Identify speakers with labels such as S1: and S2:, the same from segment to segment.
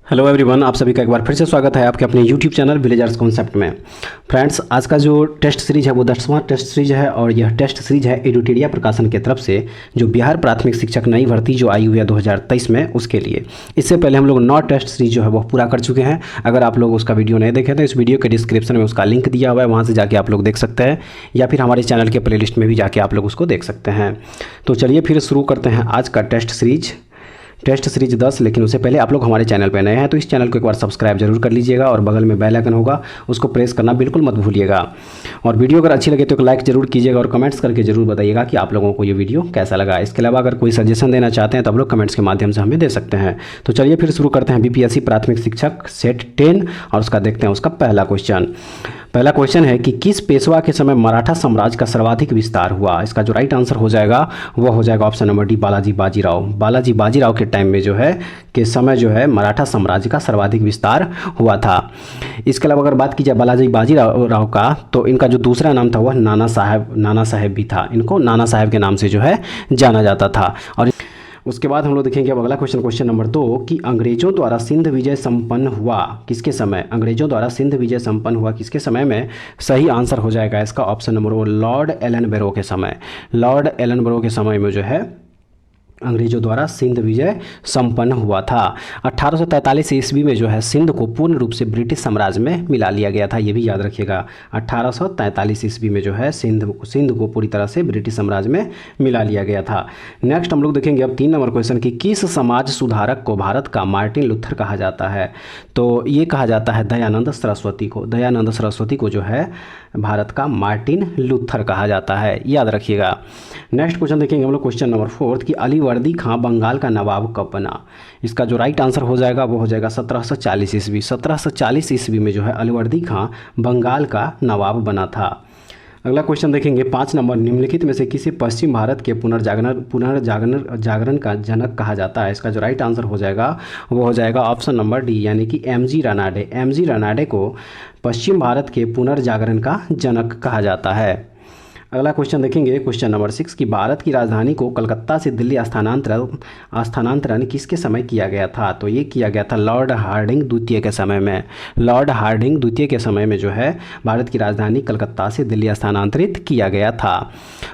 S1: Hello everyone, आप सभी का एक बार फिर से स्वागत है आपके अपने यूट्यूब चैनल विलेजर्स कॉन्सेप्ट में। फ्रेंड्स, आज का जो टेस्ट सीरीज है वो 10वां टेस्ट सीरीज है और यह टेस्ट सीरीज है एडुटेरिया प्रकाशन की तरफ से जो बिहार प्राथमिक शिक्षक नई भर्ती जो आई हुई है 2023 में उसके लिए। इससे पहले हम लोग 9 टेस्ट सीरीज जो है वो पूरा कर चुके हैं। अगर आप लोग उसका वीडियो नहीं देखे तो इस वीडियो के डिस्क्रिप्शन में उसका लिंक दिया हुआ है, वहाँ से जाके आप लोग देख सकते हैं या फिर हमारे चैनल के प्ले में भी जाके आप लोग उसको देख सकते हैं। तो चलिए फिर शुरू करते हैं आज का टेस्ट सीरीज 10। लेकिन उससे पहले आप लोग हमारे चैनल पर नए हैं तो इस चैनल को एक बार सब्सक्राइब जरूर कर लीजिएगा और बगल में बेल आइकन होगा उसको प्रेस करना बिल्कुल मत भूलिएगा। और वीडियो अगर अच्छी लगे तो एक लाइक जरूर कीजिएगा और कमेंट्स करके जरूर बताइएगा कि आप लोगों को ये वीडियो कैसा लगा। इसके अलावा अगर कोई सजेशन देना चाहते हैं तो आप लोग कमेंट्स के माध्यम से हमें दे सकते हैं। तो चलिए फिर शुरू करते हैं बीपीएससी प्राथमिक शिक्षक सेट 10 और उसका देखते हैं उसका पहला क्वेश्चन है कि किस पेशवा के समय मराठा साम्राज्य का सर्वाधिक विस्तार हुआ। इसका जो राइट आंसर हो जाएगा वो हो जाएगा option number D, Balaji Bajirao के टाइम में जो है के समय जो है मराठा साम्राज्य का सर्वाधिक विस्तार हुआ था। इसके अलावा अगर बात की जाए बालाजी बाजीराव का तो इनका जो दूसरा नाम था वह नाना साहेब भी था। इनको नाना साहेब के नाम से जो है जाना जाता था। और उसके बाद हम लोग देखेंगे अब अगला क्वेश्चन नंबर 2 कि अंग्रेजों द्वारा सिंध विजय संपन्न हुआ किसके समय। अंग्रेजों द्वारा सिंध विजय संपन्न हुआ किसके समय में। सही आंसर हो जाएगा इसका ऑप्शन नंबर 1, लॉर्ड एलन बेरो के समय में जो है अंग्रेजों द्वारा सिंध विजय संपन्न हुआ था। 1843 ईस्वी में जो है सिंध को पूर्ण रूप से ब्रिटिश साम्राज्य में मिला लिया गया था, ये भी याद रखिएगा। 1843 ईस्वी में जो है सिंध को पूरी तरह से ब्रिटिश साम्राज्य में मिला लिया गया था। नेक्स्ट हम लोग देखेंगे अब 3 नंबर क्वेश्चन कि किस समाज सुधारक को भारत का मार्टिन लूथर कहा जाता है। तो ये कहा जाता है दयानंद सरस्वती को जो है भारत का मार्टिन लूथर कहा जाता है, याद रखिएगा। नेक्स्ट क्वेश्चन देखेंगे हम लोग क्वेश्चन नंबर 4 कि अलीवर्दी खां बंगाल का नवाब कब बना। इसका जो राइट आंसर हो जाएगा वो हो जाएगा 1740 ईस्वी। 1740 ईस्वी में जो है अलीवर्दी खां बंगाल का नवाब बना था। अगला क्वेश्चन देखेंगे 5 नंबर, निम्नलिखित में से किसे पश्चिम भारत के पुनर्जागरण का जनक कहा जाता है। इसका जो राइट आंसर हो जाएगा वो हो जाएगा ऑप्शन नंबर डी, यानी कि एमजी रानाडे को पश्चिम भारत के पुनर्जागरण का जनक कहा जाता है। अगला क्वेश्चन देखेंगे क्वेश्चन नंबर 6 कि भारत की राजधानी को कलकत्ता से दिल्ली स्थानांतरण किसके समय किया गया था। तो ये किया गया था लॉर्ड हार्डिंग द्वितीय के समय में। लॉर्ड हार्डिंग द्वितीय के समय में जो है भारत की राजधानी कलकत्ता से दिल्ली स्थानांतरित किया गया था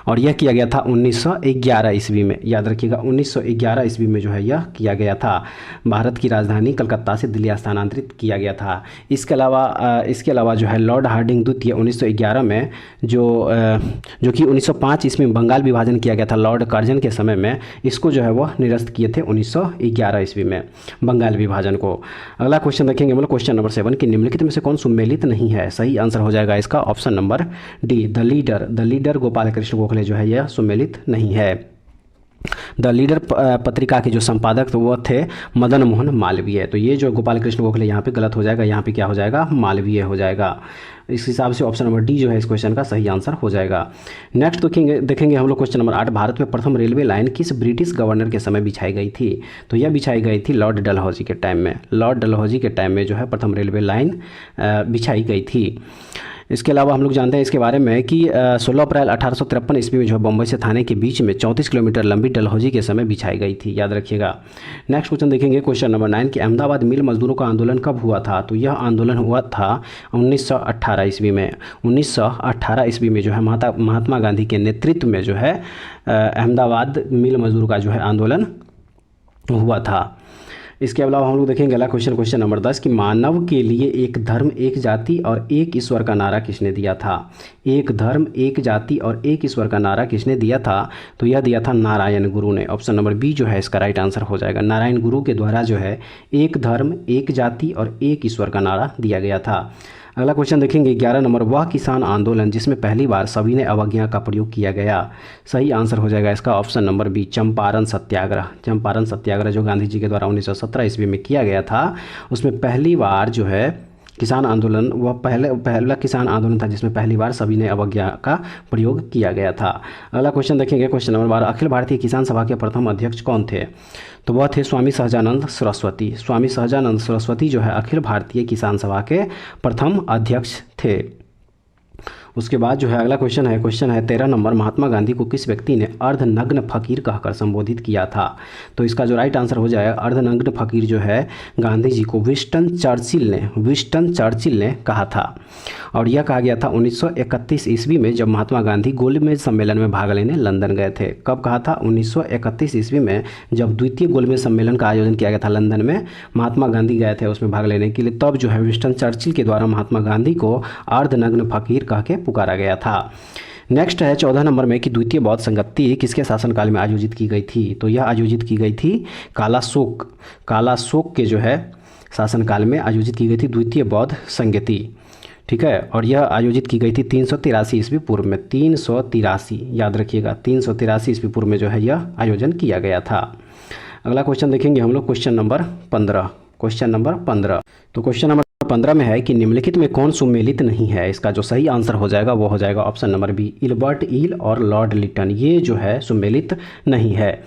S1: और यह किया गया था 1911 ईस्वी में, याद रखिएगा। 1911 ईस्वी में जो है यह किया गया था, भारत की राजधानी कलकत्ता से दिल्ली स्थानांतरित किया गया था। इसके अलावा जो है लॉर्ड हार्डिंग द्वितीय 1911 में जो कि 1905 ईस्वी में बंगाल विभाजन किया गया था लॉर्ड कर्जन के समय में, इसको जो है वह निरस्त किए थे 1911 ईस्वी में बंगाल विभाजन को। अगला क्वेश्चन देखेंगे हम लोग क्वेश्चन नंबर 7 कि निम्नलिखित में से कौन सुमेलित नहीं है। सही आंसर हो जाएगा इसका option number D, the leader Gopal Krishna Gokhale जो है यह सुमेलित नहीं है। द लीडर पत्रिका के जो संपादक तो वो थे मदन मोहन मालवीय। तो ये जो गोपाल कृष्ण गोखले यहाँ पे गलत हो जाएगा, यहाँ पे क्या हो जाएगा, मालवीय हो जाएगा। इस हिसाब से ऑप्शन नंबर डी जो है इस क्वेश्चन का सही आंसर हो जाएगा। नेक्स्ट देखेंगे हम लोग क्वेश्चन नंबर 8, भारत में प्रथम रेलवे लाइन किस ब्रिटिश गवर्नर के समय बिछाई गई थी। तो यह बिछाई गई थी लॉर्ड डलहौजी के टाइम में जो है प्रथम रेलवे लाइन बिछाई गई थी। इसके अलावा हम लोग जानते हैं इसके बारे में कि 16 अप्रैल 1853 ईस्वी में जो है बम्बई से थाने के बीच में 34 किलोमीटर लंबी डलहौजी के समय बिछाई गई थी, याद रखिएगा। नेक्स्ट क्वेश्चन देखेंगे क्वेश्चन नंबर 9 कि अहमदाबाद मिल मजदूरों का आंदोलन कब हुआ था। तो यह आंदोलन हुआ था 1918 ईस्वी में। 1918 ईस्वी में जो है महात्मा गांधी के नेतृत्व में जो है अहमदाबाद मिल मजदूर का जो है आंदोलन हुआ था। इसके अलावा हम लोग देखेंगे अगला क्वेश्चन नंबर 10 कि मानव के लिए एक धर्म एक जाति और एक ईश्वर का नारा किसने दिया था। एक धर्म एक जाति और एक ईश्वर का नारा किसने दिया था। तो यह दिया था नारायण गुरु ने। ऑप्शन नंबर बी जो है इसका राइट आंसर हो जाएगा। नारायण गुरु के द्वारा जो है एक धर्म एक जाति और एक ईश्वर का नारा दिया गया था। अगला क्वेश्चन देखेंगे 11 नंबर, वह किसान आंदोलन जिसमें पहली बार सविनय अवज्ञा का प्रयोग किया गया। सही आंसर हो जाएगा इसका ऑप्शन नंबर बी, चंपारण सत्याग्रह जो गांधी जी के द्वारा 1917 ईस्वी में किया गया था। उसमें पहली बार जो है किसान आंदोलन वह पहला किसान आंदोलन था जिसमें पहली बार सविनय अवज्ञा का प्रयोग किया गया था। अगला क्वेश्चन देखेंगे क्वेश्चन नंबर 12, अखिल भारतीय किसान सभा के प्रथम अध्यक्ष कौन थे। तो वह थे स्वामी सहजानंद सरस्वती जो है अखिल भारतीय किसान सभा के प्रथम अध्यक्ष थे। उसके बाद जो है अगला क्वेश्चन है 13 नंबर, महात्मा गांधी को किस व्यक्ति ने अर्धनग्न फकीर कहकर संबोधित किया था? तो इसका जो राइट आंसर हो जाएगा अर्धनग्न फकीर जो है गांधी जी को विंस्टन चर्चिल ने कहा था। और यह कहा गया था 1931 ईस्वी में, जब महात्मा गांधी गोलमेज सम्मेलन में भाग लेने लंदन गए थे। कब कहा था? 1931 ईस्वी में, जब द्वितीय गोलमेज सम्मेलन का आयोजन किया गया था लंदन में, महात्मा गांधी गए थे उसमें भाग लेने के लिए। तब जो है विंस्टन चर्चिल के द्वारा महात्मा गांधी को अर्धनग्न फकीर कह के पुकारा गया था। नेक्स्ट है 14 नंबर में कि द्वितीय बौद्ध संगति किसके शासनकाल में आयोजित की गई थी? तो यह आयोजित की गई थी कालाशोक के जो है शासनकाल में आयोजित की गई थी द्वितीय बौद्ध संगति। ठीक है, और यह आयोजित की गई थी 383 ईस्वी पूर्व में। 383 याद रखिएगा, 383 ईस्वी पूर्व में जो है यह आयोजन किया गया था। अगला क्वेश्चन देखेंगे हम लोग क्वेश्चन नंबर 15। तो क्वेश्चन नंबर 15 में है कि निम्नलिखित में कौन सुमेलित नहीं है? इसका जो सही आंसर हो जाएगा वो हो जाएगा ऑप्शन नंबर बी, इल्बर्ट ईल और लॉर्ड लिटन, ये जो है सुमेलित नहीं है।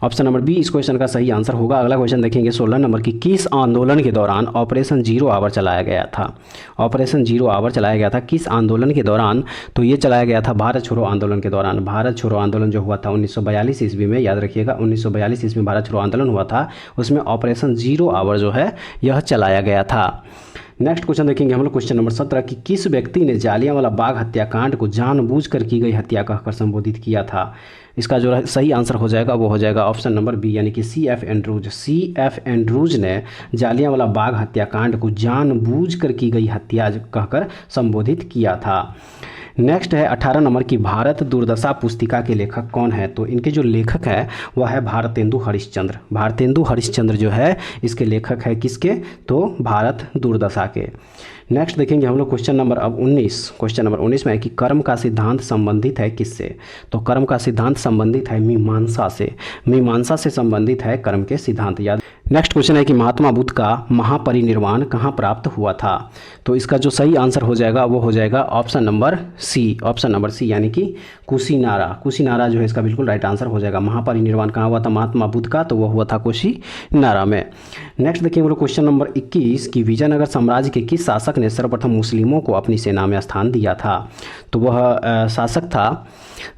S1: ऑप्शन नंबर बी इस क्वेश्चन का सही आंसर होगा। अगला क्वेश्चन देखेंगे 16 नंबर की, किस आंदोलन के दौरान ऑपरेशन जीरो आवर चलाया गया था? ऑपरेशन जीरो आवर चलाया गया था किस आंदोलन के दौरान? तो ये चलाया गया था भारत छोड़ो आंदोलन के दौरान। भारत छोड़ो आंदोलन जो हुआ था 1942 ईस्वी में, याद रखिएगा 1942 ईस्वी में भारत छोड़ो आंदोलन हुआ था, उसमें ऑपरेशन जीरो आवर जो है यह चलाया गया था। नेक्स्ट क्वेश्चन देखेंगे हम लोग क्वेश्चन नंबर 17 कि किस व्यक्ति ने जालियांवाला बाग हत्याकांड को जानबूझकर की गई हत्या कहकर संबोधित किया था? इसका जो सही आंसर हो जाएगा वो हो जाएगा ऑप्शन नंबर बी, यानी कि C.F. एंड्रूज ने जालियांवाला बाग हत्याकांड को जानबूझकर की गई हत्या कहकर संबोधित किया था। नेक्स्ट है 18 नंबर की, भारत दुर्दशा पुस्तिका के लेखक कौन है? तो इनके जो लेखक है वह है भारतेंदु हरिश्चंद्र जो है इसके लेखक है किसके? तो भारत दुर्दशा के। नेक्स्ट देखेंगे हम लोग क्वेश्चन नंबर 19 में है कि कर्म का सिद्धांत संबंधित है किससे? तो कर्म का सिद्धांत संबंधित है मीमांसा से संबंधित है कर्म के सिद्धांत। याद। नेक्स्ट क्वेश्चन है कि महात्मा बुद्ध का महापरिनिर्वाण कहाँ प्राप्त हुआ था? तो इसका जो सही आंसर हो जाएगा वो हो जाएगा ऑप्शन नंबर सी, यानी कि कुशीनारा जो है इसका बिल्कुल राइट आंसर हो जाएगा। महापरिनिर्वाण कहाँ हुआ था महात्मा बुद्ध का? तो वह हुआ था कुशीनारा में। नेक्स्ट देखिए हम लोग क्वेश्चन नंबर 21 की, विजयनगर साम्राज्य के किस शासक ने सर्वप्रथम मुस्लिमों को अपनी सेना में स्थान दिया था? तो वह शासक था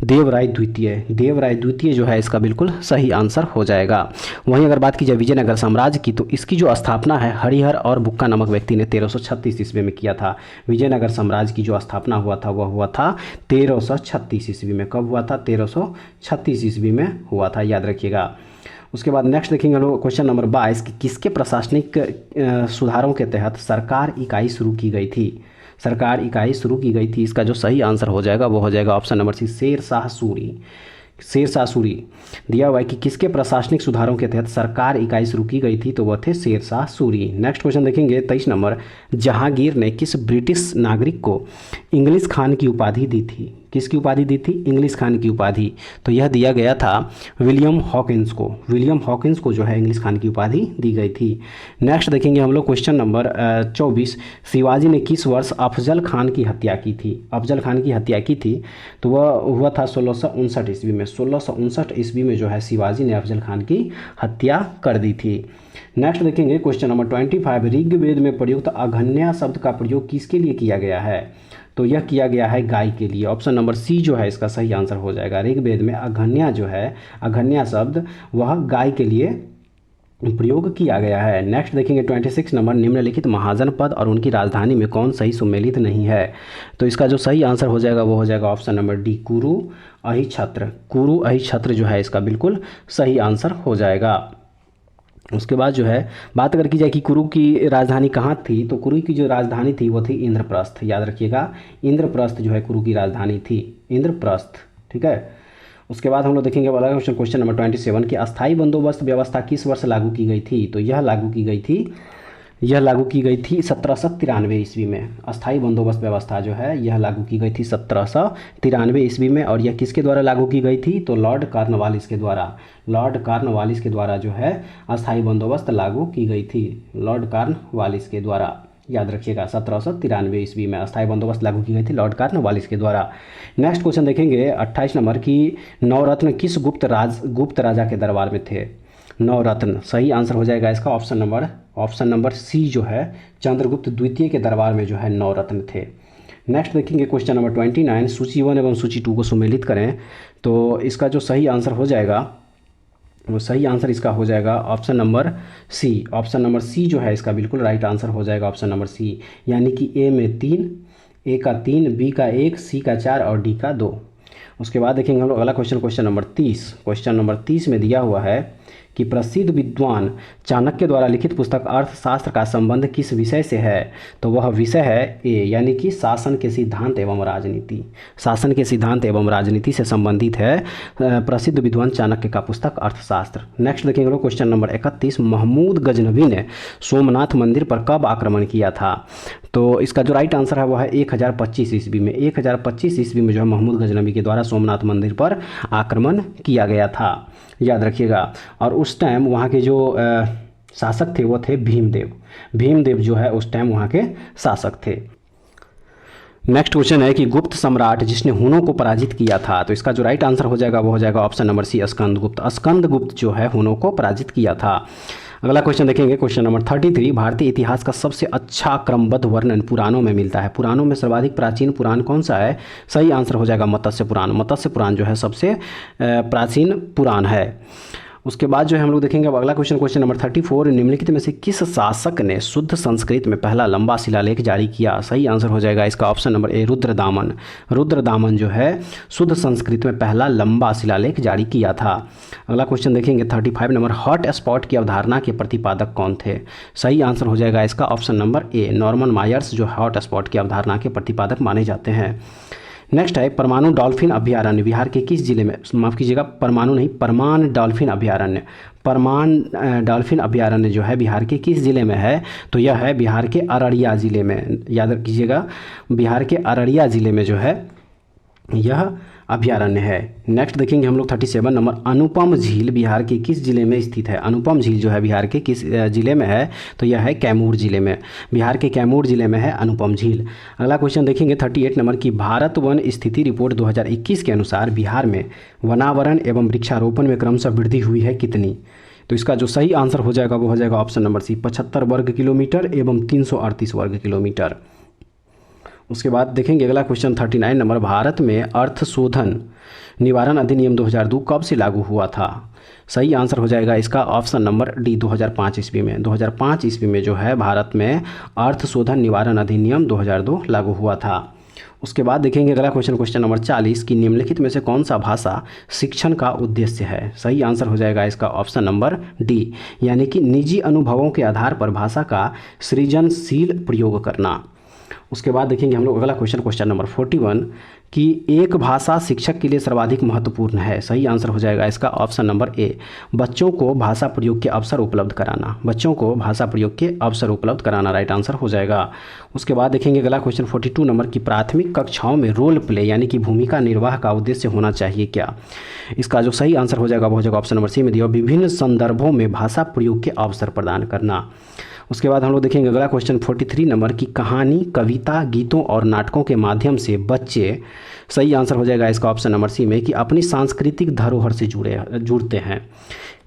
S1: देवराय द्वितीय जो है इसका बिल्कुल सही आंसर हो जाएगा। वहीं अगर बात की जाए विजयनगर साम्राज्य की, तो इसकी जो स्थापना है हरिहर और बुक्का नामक व्यक्ति ने 1336 ईस्वी में किया था। विजयनगर साम्राज्य की जो स्थापना हुआ था वह हुआ था 1336 ईस्वी में। कब हुआ था? 1336 ईस्वी में हुआ था, याद रखिएगा। उसके बाद नेक्स्ट देखेंगे हम लोग क्वेश्चन नंबर 22 कि किसके प्रशासनिक सुधारों के तहत सरकार इकाई शुरू की गई थी? इसका जो सही आंसर हो जाएगा वो हो जाएगा option number C, Sher Shah Suri दिया हुआ है कि किसके प्रशासनिक सुधारों के तहत सरकार इकाई शुरू की गई थी? तो वह थे शेरशाह सूरी। नेक्स्ट क्वेश्चन देखेंगे 23 नंबर, जहांगीर ने किस ब्रिटिश नागरिक को इंग्लिश खान की उपाधि दी थी? किसकी उपाधि दी थी? इंग्लिश खान की उपाधि। तो यह दिया गया था विलियम हॉकिंस को जो है इंग्लिश खान की उपाधि दी गई थी। नेक्स्ट देखेंगे हम लोग क्वेश्चन नंबर 24, शिवाजी ने किस वर्ष अफजल खान की हत्या की थी? तो वह हुआ था 1659 ईस्वी में। 1659 ईस्वी में जो है शिवाजी ने अफजल खान की हत्या कर दी थी। नेक्स्ट देखेंगे क्वेश्चन नंबर 25, ऋग्वेद में प्रयुक्त अघन्या शब्द का प्रयोग किसके लिए किया गया है? तो यह किया गया है गाय के लिए। ऑप्शन नंबर सी जो है इसका सही आंसर हो जाएगा। ऋग्वेद में अघन्या शब्द वह गाय के लिए प्रयोग किया गया है। नेक्स्ट देखेंगे 26 नंबर, निम्नलिखित महाजनपद और उनकी राजधानी में कौन सही सुमेलित नहीं है? तो इसका जो सही आंसर हो जाएगा वो हो जाएगा ऑप्शन नंबर डी, कुरु अहिछत्र जो है इसका बिल्कुल सही आंसर हो जाएगा। उसके बाद जो है बात अगर की जाए कि कुरु की राजधानी कहाँ थी, तो कुरु की जो राजधानी थी वो थी इंद्रप्रस्थ। याद रखिएगा, इंद्रप्रस्थ जो है कुरु की राजधानी थी, इंद्रप्रस्थ। ठीक है। उसके बाद हम लोग देखेंगे वाला क्वेश्चन नंबर 27 की, अस्थाई बंदोबस्त व्यवस्था किस वर्ष लागू की गई थी? तो यह लागू की गई थी 1793 ईस्वी में। अस्थाई बंदोबस्त व्यवस्था जो है यह लागू की गई थी 1793 ईस्वी में। और यह किसके द्वारा लागू की गई थी? तो लॉर्ड कॉर्नवालिस के द्वारा जो है अस्थाई बंदोबस्त लागू की गई थी, लॉर्ड कॉर्नवालिस के द्वारा। याद रखिएगा 1793 ईस्वी में अस्थाई बंदोबस्त लागू की गई थी लॉर्ड कॉर्नवालिस के द्वारा। नेक्स्ट क्वेश्चन देखेंगे 28 नंबर की, नवरत्न किस गुप्त राजा के दरबार में थे? नवरत्न सही आंसर हो जाएगा इसका ऑप्शन नंबर सी जो है चंद्रगुप्त द्वितीय के दरबार में जो है नवरत्न थे। नेक्स्ट देखेंगे क्वेश्चन नंबर 29, सूची 1 एवं सूची 2 को सुमेलित करें। तो इसका जो सही आंसर हो जाएगा, वो सही आंसर इसका हो जाएगा option number C. Option number C जो है इसका बिल्कुल राइट आंसर हो जाएगा ऑप्शन नंबर सी, यानी कि ए में 3, ए का 3, बी का 1, सी का 4 और डी का 2। उसके बाद देखेंगे हम लोग अगला question, question number 30। Question number 30 में दिया हुआ है कि प्रसिद्ध विद्वान चाणक्य द्वारा लिखित पुस्तक अर्थशास्त्र का संबंध किस विषय से है। तो वह विषय है ए, यानी कि शासन के सिद्धांत एवं राजनीति। शासन के सिद्धांत एवं राजनीति से संबंधित है प्रसिद्ध विद्वान चाणक्य का पुस्तक अर्थशास्त्र। नेक्स्ट देखेंगे लोग क्वेश्चन नंबर 31, महमूद गजनवी ने सोमनाथ मंदिर पर कब आक्रमण किया था। तो इसका जो राइट आंसर है वो है 1025 ईस्वी में। 1025 ईस्वी में जो है महमूद गजनवी के द्वारा सोमनाथ मंदिर पर आक्रमण किया गया था, याद रखिएगा। और उस टाइम वहाँ के जो शासक थे वो थे भीमदेव। भीमदेव जो है उस टाइम वहाँ के शासक थे। नेक्स्ट क्वेश्चन है कि गुप्त सम्राट जिसने हुनों को पराजित किया था। तो इसका जो राइट आंसर हो जाएगा वो हो जाएगा option number C, Skandagupta. Skandagupta जो है हुनों को पराजित किया था। अगला क्वेश्चन देखेंगे क्वेश्चन नंबर 33, भारतीय इतिहास का सबसे अच्छा क्रमबद्ध वर्णन पुराणों में मिलता है। पुराणों में सर्वाधिक प्राचीन पुराण कौन सा है। सही आंसर हो जाएगा मत्स्य पुराण। मत्स्य पुराण जो है सबसे प्राचीन पुराण है। उसके बाद जो है हम लोग देखेंगे अब अगला क्वेश्चन, क्वेश्चन नंबर 34, निम्नलिखित में से किस शासक ने शुद्ध संस्कृत में पहला लंबा शिलालेख जारी किया। सही आंसर हो जाएगा इसका ऑप्शन नंबर ए, रुद्रदामन। रुद्रदामन जो है शुद्ध संस्कृत में पहला लंबा शिलालेख जारी किया था। अगला क्वेश्चन देखेंगे 35 नंबर, हॉट स्पॉट की अवधारणा के प्रतिपादक कौन थे। सही आंसर हो जाएगा इसका option number A, Norman Myers जो हॉट स्पॉट की अवधारणा के प्रतिपादक माने जाते हैं। नेक्स्ट है परमाणु डॉल्फिन अभयारण्य बिहार के किस जिले में, माफ़ कीजिएगा परमाणु नहीं, परमान डॉल्फिन अभयारण्य। परमान डॉल्फिन अभयारण्य जो है बिहार के किस जिले में है। तो यह है बिहार के अररिया ज़िले में, याद कीजिएगा बिहार के अररिया ज़िले में जो है यह अभयारण्य है। नेक्स्ट देखेंगे हम लोग 37 नंबर, अनुपम झील बिहार के किस जिले में स्थित है। अनुपम झील जो है बिहार के किस जिले में है। तो यह है कैमूर जिले में, बिहार के कैमूर जिले में है अनुपम झील। अगला क्वेश्चन देखेंगे 38 नंबर की भारत वन स्थिति रिपोर्ट 2021 के अनुसार बिहार में वनावरण एवं वृक्षारोपण में क्रमशः वृद्धि हुई है कितनी। तो इसका जो सही आंसर हो जाएगा वो हो जाएगा ऑप्शन नंबर सी, 75 वर्ग किलोमीटर एवं 338 वर्ग किलोमीटर। उसके बाद देखेंगे अगला क्वेश्चन 39 नंबर, भारत में अर्थ शोधन निवारण अधिनियम 2002 कब से लागू हुआ था। सही आंसर हो जाएगा इसका ऑप्शन नंबर डी, 2005 ईस्वी में। 2005 ईस्वी में जो है भारत में अर्थ शोधन निवारण अधिनियम 2002 लागू हुआ था। उसके बाद देखेंगे अगला क्वेश्चन, क्वेश्चन नंबर 40 की निम्नलिखित में से कौन सा भाषा शिक्षण का उद्देश्य है। सही आंसर हो जाएगा इसका ऑप्शन नंबर डी, यानी कि निजी अनुभवों के आधार पर भाषा का सृजनशील प्रयोग करना। उसके बाद देखेंगे हम लोग अगला क्वेश्चन, क्वेश्चन नंबर 41 कि एक भाषा शिक्षक के लिए सर्वाधिक महत्वपूर्ण है। सही आंसर हो जाएगा इसका ऑप्शन नंबर ए, बच्चों को भाषा प्रयोग के अवसर उपलब्ध कराना। बच्चों को भाषा प्रयोग के अवसर उपलब्ध कराना राइट आंसर हो जाएगा। उसके बाद देखेंगे अगला क्वेश्चन 42 नंबर की प्राथमिक कक्षाओं में रोल प्ले यानी कि भूमिका निर्वाह का उद्देश्य होना चाहिए क्या। इसका जो सही आंसर हो जाएगा वो हो जाएगा ऑप्शन नंबर सी में दिया, विभिन्न संदर्भों में भाषा प्रयोग के अवसर प्रदान करना। उसके बाद हम लोग देखेंगे अगला क्वेश्चन 43 नंबर की कहानी, कविता, गीतों और नाटकों के माध्यम से बच्चे, सही आंसर हो जाएगा इसका ऑप्शन नंबर सी में, कि अपनी सांस्कृतिक धरोहर से जुड़ते हैं।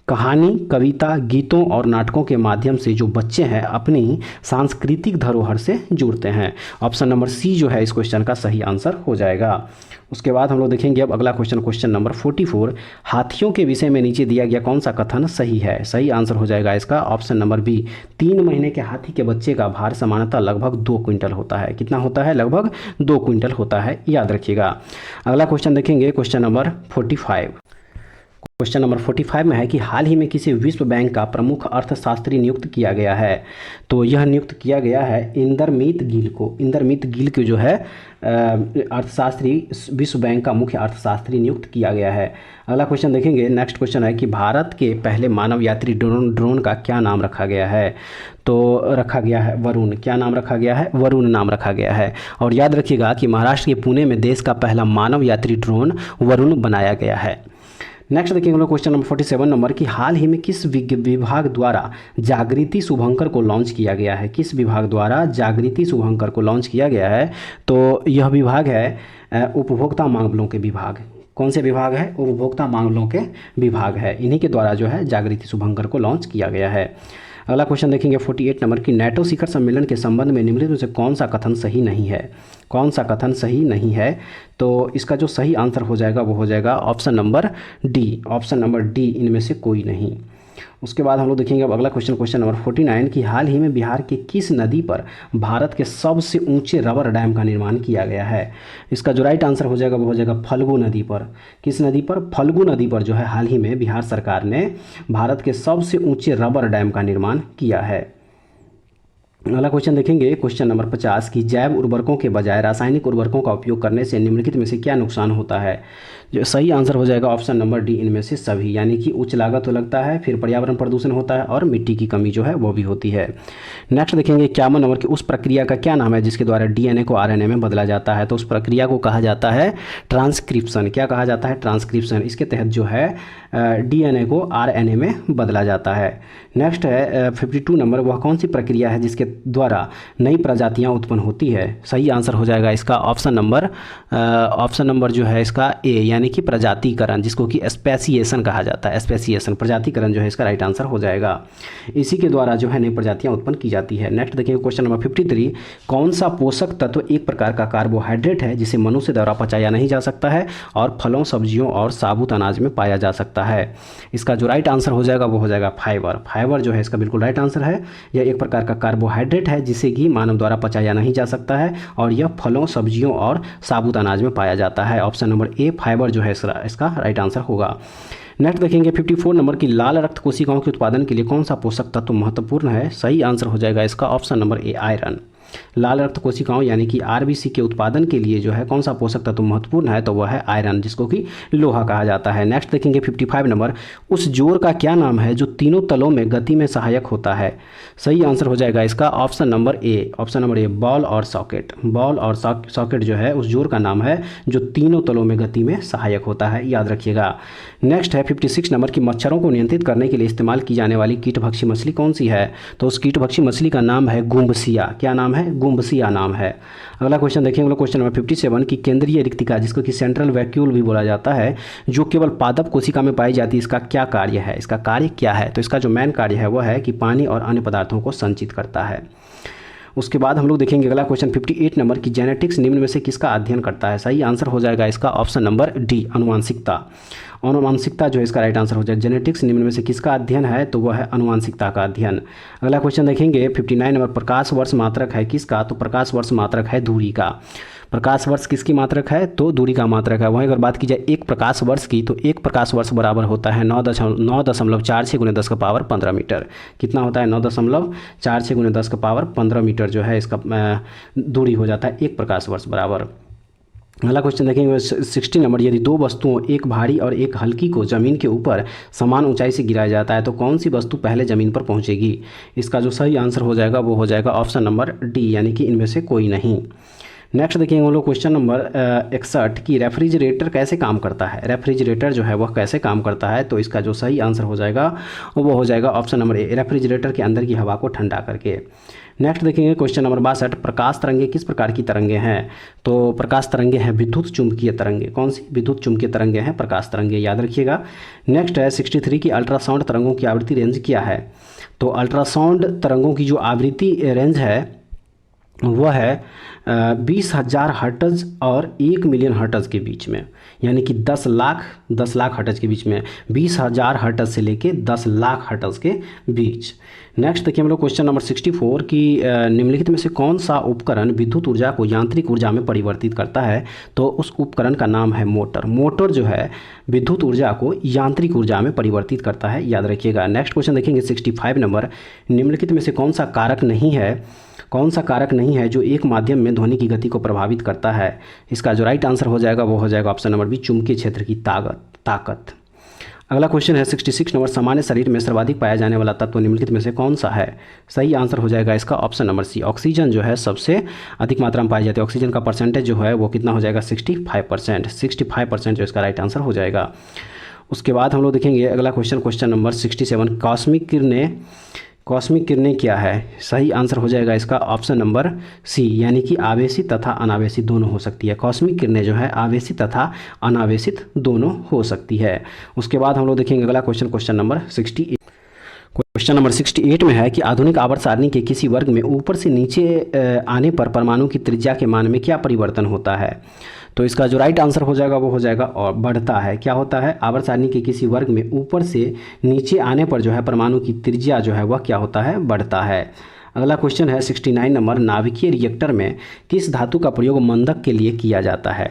S1: कहानी, कविता, गीतों और नाटकों के माध्यम से जो बच्चे हैं अपनी सांस्कृतिक धरोहर से जुड़ते हैं। ऑप्शन नंबर सी जो है इस क्वेश्चन का सही आंसर हो जाएगा। उसके बाद हम लोग देखेंगे अब अगला क्वेश्चन, क्वेश्चन नंबर 44 हाथियों के विषय में नीचे दिया गया कौन सा कथन सही है। सही आंसर हो जाएगा इसका ऑप्शन नंबर बी, 3 महीने के हाथी के बच्चे का भार सामान्यतः लगभग 2 क्विंटल होता है। कितना होता है, लगभग 2 क्विंटल होता है, याद रखिएगा। अगला क्वेश्चन देखेंगे क्वेश्चन नंबर 45। क्वेश्चन नंबर 45 में है कि हाल ही में किसी विश्व बैंक का प्रमुख अर्थशास्त्री नियुक्त किया गया है। तो यह नियुक्त किया गया है इंदरमीत गिल को। इंदरमीत गिल को जो है अर्थशास्त्री, विश्व बैंक का मुख्य अर्थशास्त्री नियुक्त किया गया है। अगला क्वेश्चन देखेंगे, नेक्स्ट क्वेश्चन है कि भारत के पहले मानव यात्री ड्रोन का क्या नाम रखा गया है। तो रखा गया है वरुण। क्या नाम रखा गया है, वरुण नाम रखा गया है। और याद रखिएगा कि महाराष्ट्र के पुणे में देश का पहला मानव यात्री ड्रोन वरुण बनाया गया है। नेक्स्ट देखेंगे हम लोग क्वेश्चन नंबर 47 नंबर की हाल ही में किस विभाग द्वारा जागृति शुभंकर को लॉन्च किया गया है। किस विभाग द्वारा जागृति शुभंकर को लॉन्च किया गया है। तो यह विभाग है उपभोक्ता मामलों के विभाग। कौन से विभाग है, उपभोक्ता मामलों के विभाग है। इन्हीं के द्वारा जो है जागृति शुभंकर को लॉन्च किया गया है। अगला क्वेश्चन देखेंगे 48 नंबर की नाटो शिखर सम्मेलन के संबंध में निम्नलिखित में से कौन सा कथन सही नहीं है। कौन सा कथन सही नहीं है, तो इसका जो सही आंसर हो जाएगा वो हो जाएगा option number D. Option number D, इनमें से कोई नहीं। उसके बाद हम लोग देखेंगे अब अगला क्वेश्चन, क्वेश्चन नंबर 49 की हाल ही में बिहार के किस नदी पर भारत के सबसे ऊंचे रबर डैम का निर्माण किया गया है। इसका जो राइट आंसर हो जाएगा वो हो जाएगा फल्गु नदी पर। किस नदी पर? फल्गु नदी पर जो है हाल ही में बिहार सरकार ने भारत के सबसे ऊंचे रबर डैम का निर्माण किया है। अगला क्वेश्चन देखेंगे क्वेश्चन नंबर 50 की जैव उर्वरकों के बजाय रासायनिक उर्वरकों का उपयोग करने से निम्नलिखित में से क्या नुकसान होता है। जो सही आंसर हो जाएगा ऑप्शन नंबर डी, इनमें से सभी, यानी कि उच्च लागत तो लगता है, फिर पर्यावरण प्रदूषण होता है और मिट्टी की कमी जो है वो भी होती है। नेक्स्ट देखेंगे 51 नंबर की उस प्रक्रिया का क्या नाम है जिसके द्वारा डीएनए को आरएनए में बदला जाता है। तो उस प्रक्रिया को कहा जाता है ट्रांसक्रिप्शन। क्या कहा जाता है? ट्रांसक्रिप्शन। इसके तहत जो है डीएनए को आरएनए में बदला जाता है। नेक्स्ट है 52 नंबर, वह कौन सी प्रक्रिया है जिसके द्वारा नई प्रजातियां उत्पन्न होती है। सही आंसर हो जाएगा इसका ऑप्शन नंबर जो है इसका ए, यानी कि प्रजातिकरण, जिसको कि स्पेसिएशन कहा जाता है। स्पेसिएशन, प्रजातिकरण जो है इसका राइट आंसर हो जाएगा। इसी के द्वारा जो है नई प्रजातियां उत्पन्न की जाती है। नेक्स्ट देखिए क्वेश्चन नंबर 53, कौन सा पोषक तत्व एक प्रकार का कार्बोहाइड्रेट है जिसे मनुष्य द्वारा पचाया नहीं जा सकता है और फलों, सब्जियों और साबुत अनाज में पाया जा सकता है। इसका जो राइट आंसर हो जाएगा वो हो जाएगा फाइबर। फाइबर जो है इसका बिल्कुल राइट आंसर है। यह एक प्रकार का कार्बोहाइड्रेट है जिसे कि मानव द्वारा पचाया नहीं जा सकता है और यह फलों, सब्जियों और साबुत अनाज में पाया जाता है। ऑप्शन नंबर ए, फाइबर जो है इसका राइट आंसर होगा। नेक्स्ट देखेंगे 54 नंबर की लाल रक्त कोशिकाओं के उत्पादन के लिए कौन सा पोषक तत्व महत्वपूर्ण है। सही आंसर हो जाएगा इसका ऑप्शन नंबर ए, आयरन। लाल रक्त कोशिकाओं यानी कि आरबीसी के उत्पादन के लिए जो है कौन सा पोषक तत्व महत्वपूर्ण है, तो वह है आयरन, जिसको कि लोहा कहा जाता है। नेक्स्ट देखेंगे 55 नंबर, उस जोड़ का क्या नाम है जो तीनों तलों में गति में सहायक होता है। सही आंसर हो जाएगा इसका ऑप्शन नंबर ए। ऑप्शन नंबर ए, बॉल और सॉकेट। बॉल और सॉकेट जो है उस जोड़ का नाम है जो तीनों तलों में गति में सहायक होता है, याद रखिएगा। नेक्स्ट है 56 नंबर की मच्छरों को नियंत्रित करने के लिए इस्तेमाल की जाने वाली कीटभक्षी मछली कौन सी है। तो उस कीटभक्षी मछली का नाम है गुम्बसिया। क्या नाम है? गुम्बसिया नाम है। अगला क्वेश्चन देखेंगे हम लोग क्वेश्चन नंबर 57 की केंद्रीय रिक्तिका, जिसको कि सेंट्रल वैक्यूल भी बोला जाता है, जो केवल पादप कोशिका में पाई जाती है, इसका क्या कार्य है। इसका कार्य क्या है? तो इसका जो मेन कार्य है वह है कि पानी और अन्य पदार्थों को संचित करता है। उसके बाद हम लोग देखेंगे अगला क्वेश्चन 58 नंबर की जेनेटिक्स निम्न में से किसका अध्ययन करता है। सही आंसर हो जाएगा इसका ऑप्शन नंबर डी, अनुवांशिकता। अनुवांशिकता जो है इसका राइट आंसर हो जाएगा। जेनेटिक्स निम्न में से किसका अध्ययन है, तो वह है अनुवांशिकता का अध्ययन। अगला क्वेश्चन देखेंगे 59 नंबर, प्रकाश वर्ष मात्रक है किसका। तो प्रकाश वर्ष मात्रक है दूरी का। प्रकाश वर्ष किसकी मात्रक है, तो दूरी का मात्रक है। वहीं अगर बात की जाए एक प्रकाश वर्ष की, तो एक प्रकाश वर्ष बराबर होता है 9.46 × 10 का पावर 15 मीटर। कितना होता है? 9.46 × 10 का पावर 15 मीटर जो है इसका दूरी हो जाता है एक प्रकाश वर्ष बराबर। अगला क्वेश्चन देखेंगे 60 नंबर, यदि दो वस्तुओं एक भारी और एक हल्की को जमीन के ऊपर समान ऊंचाई से गिराया जाता है तो कौन सी वस्तु पहले जमीन पर पहुंचेगी। इसका जो सही आंसर हो जाएगा वो हो जाएगा ऑप्शन नंबर डी, यानी कि इनमें से कोई नहीं। नेक्स्ट देखेंगे हम लोग क्वेश्चन नंबर 61 की रेफ्रिजरेटर कैसे काम करता है। रेफ्रिजरेटर जो है वह कैसे काम करता है, तो इसका जो सही आंसर हो जाएगा वो हो जाएगा ऑप्शन नंबर ए, रेफ्रिजरेटर के अंदर की हवा को ठंडा करके। नेक्स्ट देखेंगे क्वेश्चन नंबर 62, प्रकाश तरंगे किस प्रकार की तरंगे हैं। तो प्रकाश तरंगे हैं विद्युत चुंबकीय तरंगे। कौन सी? विद्युत चुंबकीय तरंगे हैं प्रकाश तरंगे, याद रखिएगा। नेक्स्ट है 63 की अल्ट्रासाउंड तरंगों की आवृत्ति रेंज क्या है। तो अल्ट्रासाउंड तरंगों की जो आवृत्ति रेंज है वह है 20,000 हर्ट्ज और 1 मिलियन हर्ट्ज के बीच में, यानी कि 10 लाख हर्ट्ज के बीच में। 20,000 हर्ट्ज से लेके 10 लाख हर्ट्ज के बीच। नेक्स्ट देखिए हम लोग क्वेश्चन नंबर 64 की निम्नलिखित में से कौन सा उपकरण विद्युत ऊर्जा को यांत्रिक ऊर्जा में परिवर्तित करता है। तो उस उपकरण का नाम है मोटर। मोटर जो है विद्युत ऊर्जा को यांत्रिक ऊर्जा में परिवर्तित करता है, याद रखिएगा। नेक्स्ट क्वेश्चन देखेंगे 65 नंबर, निम्नलिखित में से कौन सा कारक नहीं है जो एक माध्यम में ध्वनि की गति को प्रभावित करता है। इसका जो राइट आंसर हो जाएगा वो हो जाएगा ऑप्शन नंबर बी, चुंबकीय क्षेत्र की ताकत। अगला क्वेश्चन है 66 नंबर, सामान्य शरीर में सर्वाधिक पाया जाने वाला तत्व निम्नलिखित में से कौन सा है। सही आंसर हो जाएगा इसका ऑप्शन नंबर सी, ऑक्सीजन जो है सबसे अधिक मात्रा में पाई जाती है। ऑक्सीजन का परसेंटेज जो है वो कितना हो जाएगा 65%। 65% जो इसका राइट आंसर हो जाएगा। उसके बाद हम लोग देखेंगे अगला क्वेश्चन नंबर 67, कॉस्मिक किरणें क्या है। सही आंसर हो जाएगा इसका ऑप्शन नंबर सी, यानी कि आवेशित तथा अनावेशित दोनों हो सकती है। कॉस्मिक किरणें जो है आवेशित तथा अनावेशित दोनों हो सकती है। उसके बाद हम लोग देखेंगे अगला क्वेश्चन नंबर 68। क्वेश्चन नंबर 68 में है कि आधुनिक आवर्त सारणी के किसी वर्ग में ऊपर से नीचे आने पर परमाणु की त्रिज्या के मान में क्या परिवर्तन होता है। तो इसका जो राइट आंसर हो जाएगा वो हो जाएगा और बढ़ता है। क्या होता है, आवर्त सारणी के किसी वर्ग में ऊपर से नीचे आने पर जो है परमाणु की त्रिज्या जो है वह क्या होता है, बढ़ता है। अगला क्वेश्चन है 69 नंबर, नाभिकीय रिएक्टर में किस धातु का प्रयोग मंदक के लिए किया जाता है।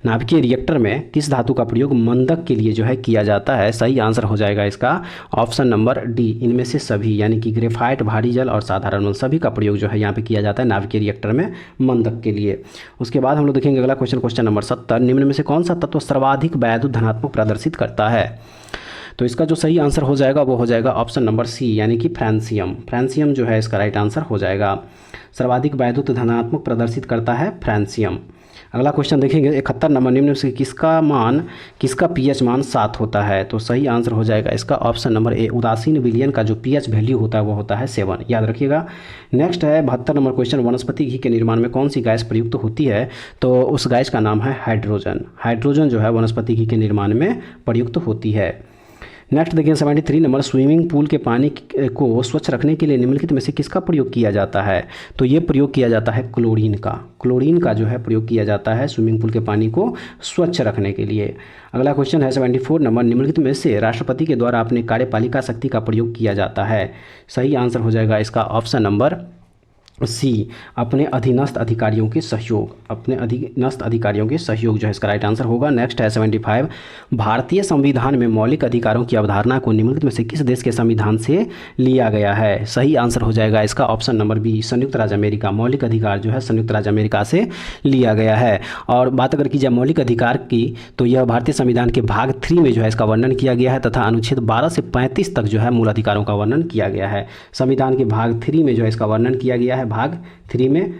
S1: नाभिकीय रिएक्टर में किस धातु का प्रयोग मंदक के लिए जो है किया जाता है। सही आंसर हो जाएगा इसका ऑप्शन नंबर डी, इनमें से सभी, यानी कि ग्रेफाइट, भारी जल और साधारण मंद, सभी का प्रयोग जो है यहाँ पे किया जाता है नाभिकीय रिएक्टर में मंदक के लिए। उसके बाद हम लोग देखेंगे अगला क्वेश्चन नंबर 70, निम्न में से कौन सा तत्व सर्वाधिक वैद्युत धनात्मक प्रदर्शित करता है। तो इसका जो सही आंसर हो जाएगा वो हो जाएगा ऑप्शन नंबर सी, यानी कि फ्रांसियम। फ्रांसियम जो है इसका राइट आंसर हो जाएगा। सर्वाधिक वैद्युत धनात्मक प्रदर्शित करता है फ्रांसियम। अगला क्वेश्चन देखेंगे 71 नंबर, निम्न में से किसका पीएच मान 7 होता है। तो सही आंसर हो जाएगा इसका ऑप्शन नंबर ए, उदासीन विलयन का जो पीएच वैल्यू होता है वो होता है 7, याद रखिएगा। नेक्स्ट है 72 नंबर क्वेश्चन, वनस्पति घी के निर्माण में कौन सी गैस प्रयुक्त होती है। तो उस गैस का नाम है हाइड्रोजन। हाइड्रोजन जो है वनस्पति घी के निर्माण में प्रयुक्त होती है। नेक्स्ट देखिए 73 नंबर, स्विमिंग पूल के पानी को स्वच्छ रखने के लिए निम्नलिखित में से किसका प्रयोग किया जाता है। तो ये प्रयोग किया जाता है क्लोरीन का। क्लोरीन का जो है प्रयोग किया जाता है स्विमिंग पूल के पानी को स्वच्छ रखने के लिए। अगला क्वेश्चन है 74 नंबर, निम्नलिखित में से राष्ट्रपति के द्वारा अपने कार्यपालिका शक्ति का प्रयोग किया जाता है। सही आंसर हो जाएगा इसका ऑप्शन नंबर सी, अपने अधीनस्थ अधिकारियों के सहयोग। अपने अधीनस्थ अधिकारियों के सहयोग जो है इसका राइट आंसर होगा। नेक्स्ट है 75, भारतीय संविधान में मौलिक अधिकारों की अवधारणा को निम्नलिखित में से किस देश के संविधान से लिया गया है। सही आंसर हो जाएगा इसका ऑप्शन नंबर बी, संयुक्त राज्य अमेरिका। मौलिक अधिकार जो है संयुक्त राज्य अमेरिका से लिया गया है। और बात अगर की जाए मौलिक अधिकार की, तो यह भारतीय संविधान के भाग 3 में जो है इसका वर्णन किया गया है तथा अनुच्छेद 12 से 35 तक जो है मूल अधिकारों का वर्णन किया गया है। संविधान के भाग 3 में जो है इसका वर्णन किया गया है, भाग 3 में,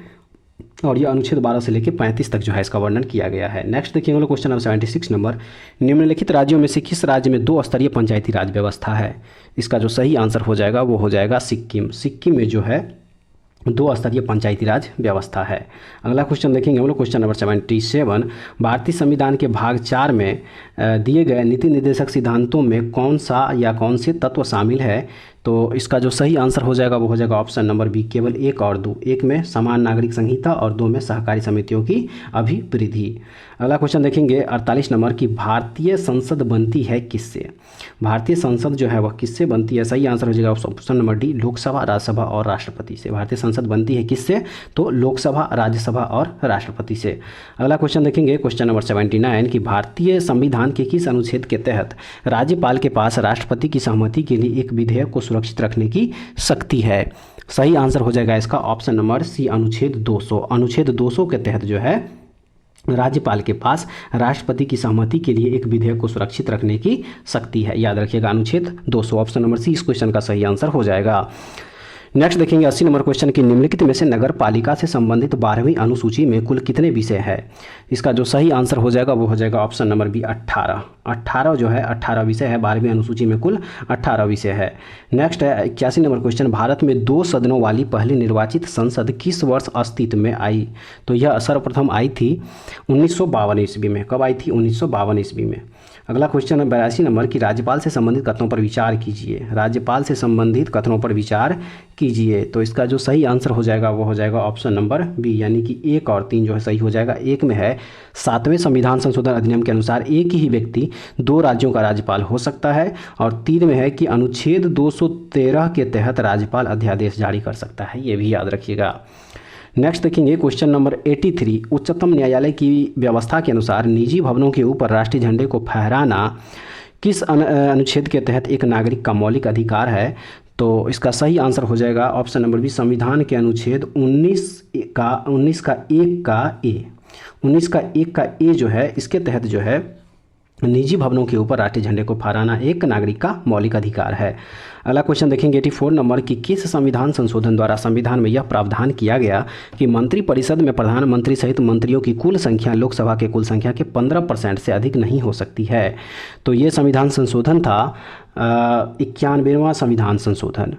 S1: और यह अनुच्छेद 12 से लेकर 35 तक जो है इसका वर्णन किया गया है। नेक्स्ट देखिए हम लोग क्वेश्चन नंबर 76 नंबर, निम्नलिखित राज्यों में से किस राज्य में 2 स्तरीय पंचायती राज व्यवस्था है। इसका जो सही आंसर हो जाएगा वो हो जाएगा सिक्किम। सिक्किम में जो है 2 स्तरीय पंचायती राज व्यवस्था है। अगला क्वेश्चन देखेंगे हम लोग क्वेश्चन नंबर 77, भारतीय संविधान के भाग 4 में दिए गए नीति निर्देशक सिद्धांतों में कौन सा या कौन से तत्व शामिल है। तो इसका जो सही आंसर हो जाएगा वो हो जाएगा ऑप्शन नंबर बी, केवल 1 और 2। 1 में समान नागरिक संहिता और 2 में सहकारी समितियों की अभिवृद्धि। अगला क्वेश्चन देखेंगे 48 नंबर की भारतीय संसद बनती है किससे। भारतीय संसद जो है वह किससे बनती है। सही आंसर हो जाएगा option number D, Lok Sabha, Rajya Sabha और राष्ट्रपति से। भारतीय संसद बनती है किससे, तो लोकसभा, राज्यसभा और राष्ट्रपति से। अगला क्वेश्चन देखेंगे क्वेश्चन नंबर 79 कि भारतीय संविधान के किस अनुच्छेद के तहत राज्यपाल के पास राष्ट्रपति की सहमति के लिए एक विधेयक को सुरक्षित रखने की शक्ति है। सही आंसर हो जाएगा इसका ऑप्शन नंबर सी, अनुच्छेद 200। अनुच्छेद 200 के तहत जो है राज्यपाल के पास राष्ट्रपति की सहमति के लिए एक विधेयक को सुरक्षित रखने की शक्ति है। याद रखिएगा अनुच्छेद 200, ऑप्शन नंबर सी इस क्वेश्चन का सही आंसर हो जाएगा। नेक्स्ट देखेंगे 80 नंबर क्वेश्चन की निम्नलिखित में से नगर पालिका से संबंधित 12वीं अनुसूची में कुल कितने विषय है। इसका जो सही आंसर हो जाएगा वो हो जाएगा ऑप्शन नंबर बी, 18। 18 जो है 18 विषय है, 12वीं अनुसूची में कुल 18 विषय है। नेक्स्ट है 81 नंबर क्वेश्चन, भारत में 2 सदनों वाली पहली निर्वाचित संसद किस वर्ष अस्तित्व में आई। तो यह सर्वप्रथम आई थी 1952 ईस्वी में। कब आई थी, 1952 ईस्वी में। अगला क्वेश्चन है 82 नंबर की राज्यपाल से संबंधित कथनों पर विचार कीजिए। राज्यपाल से संबंधित कथनों पर विचार कीजिए। तो इसका जो सही आंसर हो जाएगा वो हो जाएगा ऑप्शन नंबर बी, यानी कि 1 और 3 जो है सही हो जाएगा। 1 में है 7वें संविधान संशोधन अधिनियम के अनुसार एक ही व्यक्ति 2 राज्यों का राज्यपाल हो सकता है, और 3 में है कि अनुच्छेद 213 के तहत राज्यपाल अध्यादेश जारी कर सकता है। ये भी याद रखिएगा। नेक्स्ट देखेंगे क्वेश्चन नंबर 83, उच्चतम न्यायालय की व्यवस्था के अनुसार निजी भवनों के ऊपर राष्ट्रीय झंडे को फहराना किस अनुच्छेद के तहत एक नागरिक का मौलिक अधिकार है। तो इसका सही आंसर हो जाएगा ऑप्शन नंबर बी, संविधान के अनुच्छेद 19 का 1 का ए जो है इसके तहत जो है निजी भवनों के ऊपर राष्ट्रीय झंडे को फहराना एक नागरिक का मौलिक अधिकार है। अगला क्वेश्चन देखेंगे 84 नंबर की किस संविधान संशोधन द्वारा संविधान में यह प्रावधान किया गया कि मंत्रिपरिषद में प्रधानमंत्री सहित मंत्रियों की कुल संख्या लोकसभा के कुल संख्या के 15% से अधिक नहीं हो सकती है। तो ये संविधान संशोधन था 91वां संविधान संशोधन।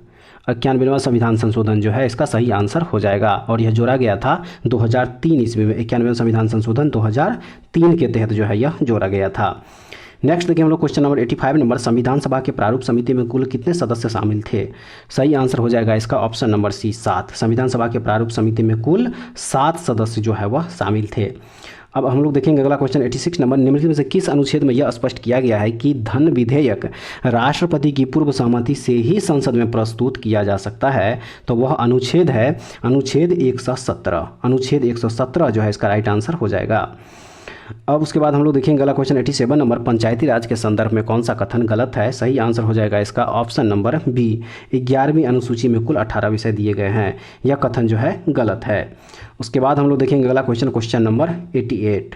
S1: 91वां संविधान संशोधन जो है इसका सही आंसर हो जाएगा, और यह जोड़ा गया था 2003 ईस्वी में। 91वां संविधान संशोधन 2003 के तहत जो है यह जोड़ा गया था। नेक्स्ट देखिए हम लोग क्वेश्चन नंबर 85 नंबर, संविधान सभा के प्रारूप समिति में कुल कितने सदस्य शामिल थे? सही आंसर हो जाएगा इसका ऑप्शन नंबर सी 7। संविधान सभा के प्रारूप समिति में कुल 7 सदस्य जो है वह शामिल थे। अब हम लोग देखेंगे अगला क्वेश्चन 86 नंबर, निम्नलिखित में से किस अनुच्छेद में यह स्पष्ट किया गया है कि धन विधेयक राष्ट्रपति की पूर्व सहमति से ही संसद में प्रस्तुत किया जा सकता है? तो वह अनुच्छेद है अनुच्छेद 117। अनुच्छेद 117 जो है इसका राइट आंसर हो जाएगा। अब उसके बाद हम लोग देखेंगे अगला क्वेश्चन 87 नंबर, पंचायती राज के संदर्भ में कौन सा कथन गलत है? सही आंसर हो जाएगा इसका ऑप्शन नंबर बी। 11वीं अनुसूची में कुल 18 विषय दिए गए हैं, यह कथन जो है गलत है। उसके बाद हम लोग देखेंगे अगला क्वेश्चन नंबर 88।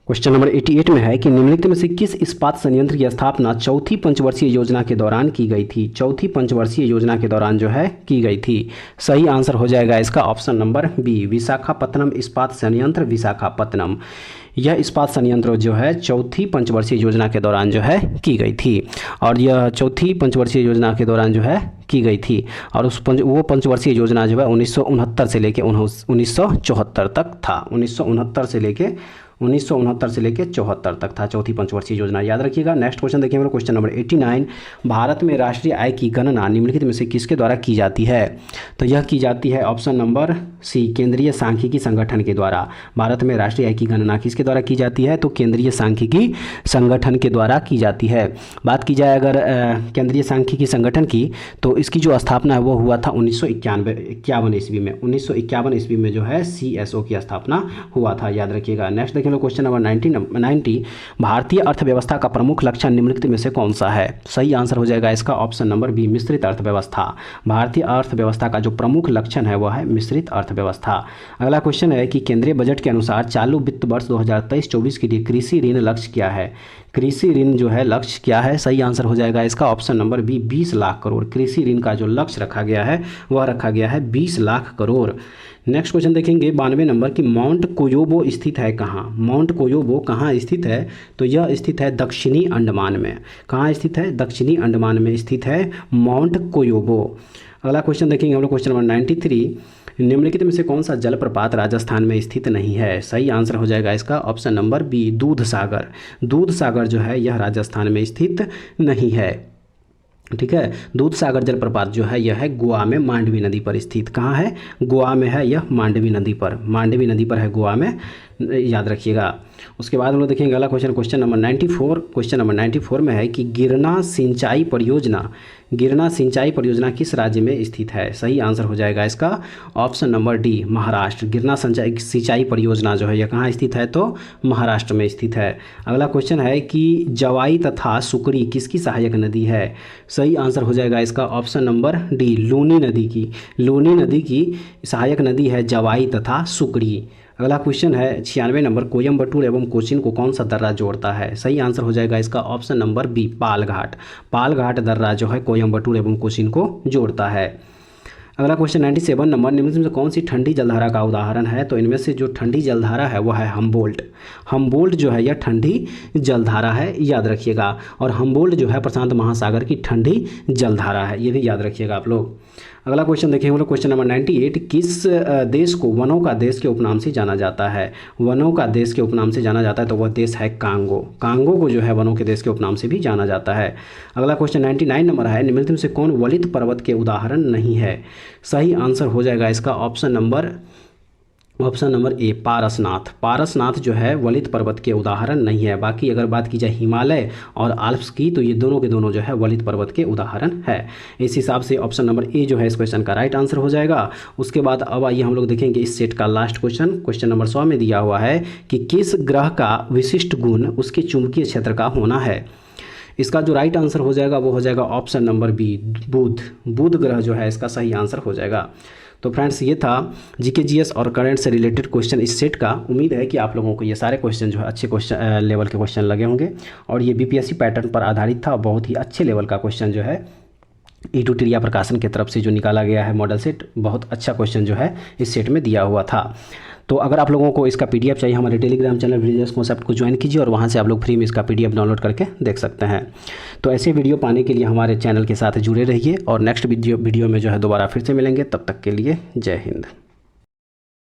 S1: क्वेश्चन नंबर 88 में है कि निम्नलिखित में से किस इस्पात संयंत्र की स्थापना चौथी पंचवर्षीय योजना के दौरान की गई थी? चौथी पंचवर्षीय योजना के दौरान जो है की गई थी। सही आंसर हो जाएगा इसका ऑप्शन नंबर बी, विशाखापत्तनम इस्पात संयंत्र, विशाखापत्तनम। यह इस्पात संयंत्र जो है चौथी पंचवर्षीय योजना के दौरान जो है की गई थी, और यह चौथी पंचवर्षीय योजना के दौरान जो है की गई थी, और वो पंचवर्षीय योजना जो है 1969 से लेके 1974 तक था। 1969 से लेके 74 तक था चौथी पंचवर्षीय योजना, याद रखिएगा। नेक्स्ट क्वेश्चन देखिए मेरा क्वेश्चन नंबर 89, भारत में राष्ट्रीय आय की गणना निम्नलिखित में से किसके द्वारा की जाती है? तो यह की जाती है ऑप्शन नंबर सी, केंद्रीय सांख्यिकी संगठन के द्वारा। भारत में राष्ट्रीय आय की गणना किसके द्वारा की जाती है? तो केंद्रीय सांख्यिकी संगठन के द्वारा की जाती है। बात की जाए अगर केंद्रीय सांख्यिकी संगठन की, तो इसकी जो स्थापना है वो हुआ था 1951 ईस्वी में। 1951 ईस्वी में जो है CSO की स्थापना हुआ था, याद रखिएगा। नेक्स्ट देखिए क्वेश्चन नंबर 90, भारतीय अर्थव्यवस्था का प्रमुख लक्षण निम्नलिखित में से कौन सा है? सही आंसर हो जाएगा इसका ऑप्शन नंबर बी, मिश्रित अर्थव्यवस्था। भारतीय अर्थव्यवस्था का जो प्रमुख लक्षण है वह है मिश्रित अर्थव्यवस्था। अगला क्वेश्चन है कि केंद्रीय बजट के अनुसार चालू वित्त वर्ष 2023-24 के लिए कृषि ऋण लक्ष्य क्या है? कृषि ऋण जो है लक्ष्य क्या है? सही आंसर हो जाएगा इसका option number B, 20 lakh crore. कृषि ऋण का जो लक्ष्य रखा गया है वह रखा गया है 20 लाख करोड़। नेक्स्ट क्वेश्चन देखेंगे 92 नंबर की माउंट कोयोबो स्थित है कहाँ? माउंट कोयोबो कहाँ स्थित है? तो यह स्थित है दक्षिणी अंडमान में। कहाँ स्थित है? दक्षिणी अंडमान में स्थित है माउंट कोयोबो। अगला क्वेश्चन देखेंगे हम लोग क्वेश्चन नंबर 93, निम्नलिखित में से कौन सा जलप्रपात राजस्थान में स्थित नहीं है? सही आंसर हो जाएगा इसका ऑप्शन नंबर बी, दूध सागर। दूध सागर जो है यह राजस्थान में स्थित नहीं है, ठीक है। दूध सागर जलप्रपात जो है यह है गोवा में मांडवी नदी पर स्थित। कहाँ है? गोवा में है यह, मांडवी नदी पर। मांडवी नदी पर है गोवा में, याद रखिएगा। उसके बाद हम लोग देखेंगे अगला क्वेश्चन नंबर 94। क्वेश्चन नंबर 94 में है कि गिरना सिंचाई परियोजना किस राज्य में स्थित है? सही आंसर हो जाएगा इसका ऑप्शन नंबर डी, महाराष्ट्र। गिरना सिंचाई परियोजना जो है यह कहाँ स्थित है? तो महाराष्ट्र में स्थित है। अगला क्वेश्चन है कि जवाई तथा सुकरी किसकी सहायक नदी है? सही आंसर हो जाएगा इसका ऑप्शन नंबर डी, लूनी नदी की। लूनी नदी की सहायक नदी है जवाई तथा सुकरी। अगला क्वेश्चन है 96 नंबर, कोयम्बटूर एवं कोचीन को कौन सा दर्रा जोड़ता है? सही आंसर हो जाएगा इसका option number B, Palghat. Palghat दर्रा जो है कोयम्बटूर एवं कोचीन को जोड़ता है। अगला क्वेश्चन 97 नंबर, निम्नलिखित में से कौन सी ठंडी जलधारा का उदाहरण है? तो इनमें से जो ठंडी जलधारा है वह है हम्बोल्ट। हम्बोल्ट जो है यह ठंडी जलधारा है, याद रखिएगा। और हम्बोल्ट जो है प्रशांत महासागर की ठंडी जलधारा है, ये भी याद रखिएगा आप लोग। अगला क्वेश्चन देखिए हम लोग क्वेश्चन नंबर 98, किस देश को वनों का देश के उपनाम से जाना जाता है? वनों का देश के उपनाम से जाना जाता है तो वह देश है कांगो। कांगो को जो है वनों के देश के उपनाम से भी जाना जाता है। अगला क्वेश्चन 99 नंबर है, निम्नलिखित में से कौन वलित पर्वत के उदाहरण नहीं है? सही आंसर हो जाएगा इसका ऑप्शन नंबर ए, पारसनाथ। पारसनाथ जो है वलित पर्वत के उदाहरण नहीं है। बाकी अगर बात की जाए हिमालय और आल्प्स की, तो ये दोनों के दोनों जो है वलित पर्वत के उदाहरण है। इस हिसाब से ऑप्शन नंबर ए जो है इस क्वेश्चन का राइट आंसर हो जाएगा। उसके बाद अब आइए हम लोग देखेंगे इस सेट का लास्ट क्वेश्चन नंबर 100 में दिया हुआ है कि किस ग्रह का विशिष्ट गुण उसके चुंबकीय क्षेत्र का होना है? इसका जो राइट आंसर हो जाएगा वो हो जाएगा ऑप्शन नंबर बी, बुध। बुध ग्रह जो है इसका सही आंसर हो जाएगा। तो फ्रेंड्स ये था जीके जीएस और करंट से रिलेटेड क्वेश्चन इस सेट का। उम्मीद है कि आप लोगों को ये सारे क्वेश्चन जो है अच्छे क्वेश्चन लेवल के क्वेश्चन लगे होंगे, और ये बीपीएससी पैटर्न पर आधारित था। बहुत ही अच्छे लेवल का क्वेश्चन जो है एडुटेरिया प्रकाशन की तरफ से जो निकाला गया है मॉडल सेट, बहुत अच्छा क्वेश्चन जो है इस सेट में दिया हुआ था। तो अगर आप लोगों को इसका पीडीएफ चाहिए, हमारे टेलीग्राम चैनल विलेजर्स कॉन्सेप्ट को ज्वाइन कीजिए और वहां से आप लोग फ्री में इसका पीडीएफ डाउनलोड करके देख सकते हैं। तो ऐसे वीडियो पाने के लिए हमारे चैनल के साथ जुड़े रहिए, और नेक्स्ट वीडियो में जो है दोबारा फिर से मिलेंगे। तब तक के लिए जय हिंद।